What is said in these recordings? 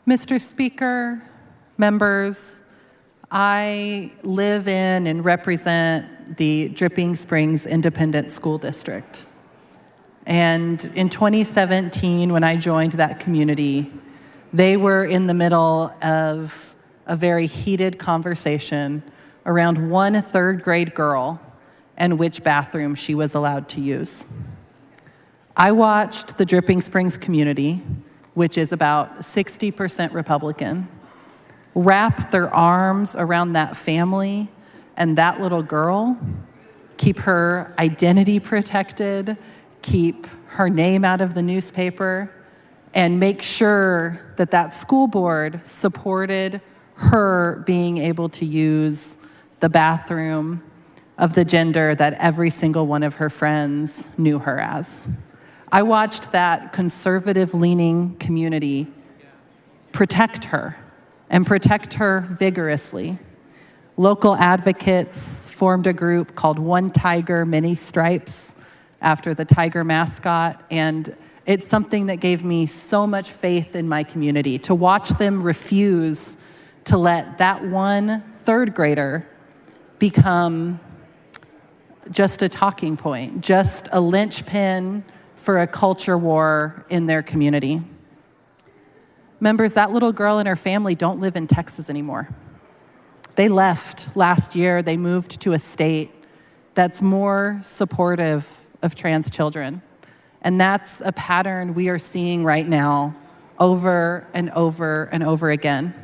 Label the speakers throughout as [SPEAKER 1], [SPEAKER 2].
[SPEAKER 1] Mr. Speaker, members, I live in and represent the Dripping Springs Independent School District. And in 2017, when I joined that community, they were in the middle of a very heated conversation around one third-grade girl and which bathroom she was allowed to use. I watched the Dripping Springs community, which is about 60% Republican, wrap their arms around that family and that little girl, keep her identity protected, keep her name out of the newspaper, and make sure that that school board supported her being able to use the bathroom of the gender that every single one of her friends knew her as. I watched that conservative-leaning community protect her and protect her vigorously. Local advocates formed a group called One Tiger, Many Stripes after the tiger mascot, and it's something that gave me so much faith in my community to watch them refuse to let that one third grader become just a talking point, just a linchpin for a culture war in their community. Members, that little girl and her family don't live in Texas anymore. They left last year. They moved to a state that's more supportive of trans children. And that's a pattern we are seeing right now over and over and over again.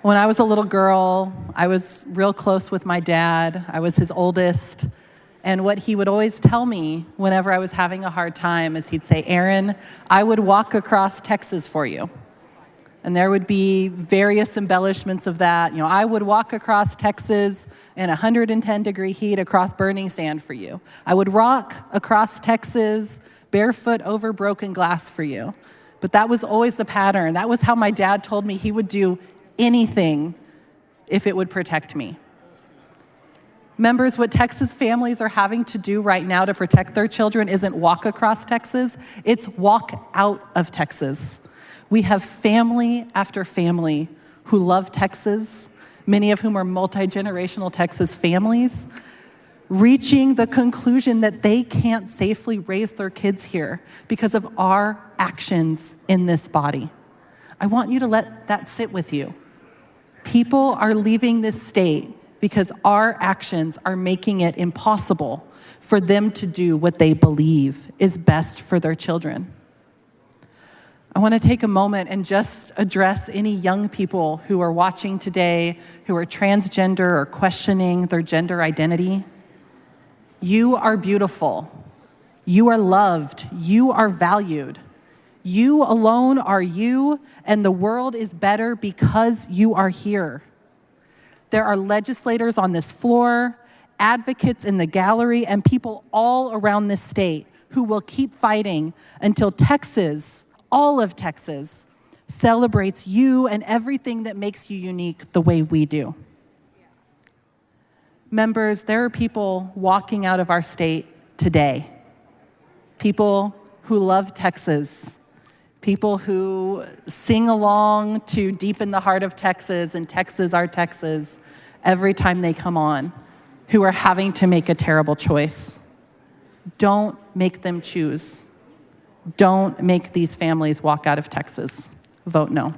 [SPEAKER 1] When I was a little girl, I was real close with my dad. I was his oldest. And what he would always tell me whenever I was having a hard time is he'd say, "Erin, I would walk across Texas for you." And there would be various embellishments of that. I would walk across Texas in 110-degree heat across burning sand for you. I would walk across Texas barefoot over broken glass for you. But that was always the pattern. That was how my dad told me he would do anything if it would protect me. Members, what Texas families are having to do right now to protect their children isn't walk across Texas, it's walk out of Texas. We have family after family who love Texas, many of whom are multi-generational Texas families, reaching the conclusion that they can't safely raise their kids here because of our actions in this body. I want you to let that sit with you. People are leaving this state because our actions are making it impossible for them to do what they believe is best for their children. I want to take a moment and just address any young people who are watching today who are transgender or questioning their gender identity. You are beautiful. You are loved. You are valued. You alone are you, and the world is better because you are here. There are legislators on this floor, advocates in the gallery, and people all around this state who will keep fighting until Texas, all of Texas, celebrates you and everything that makes you unique the way we do. Members, there are people walking out of our state today. People who love Texas. People who sing along to Deep in the Heart of Texas and Texas, Our Texas, every time they come on, who are having to make a terrible choice. Don't make them choose. Don't make these families walk out of Texas. Vote no.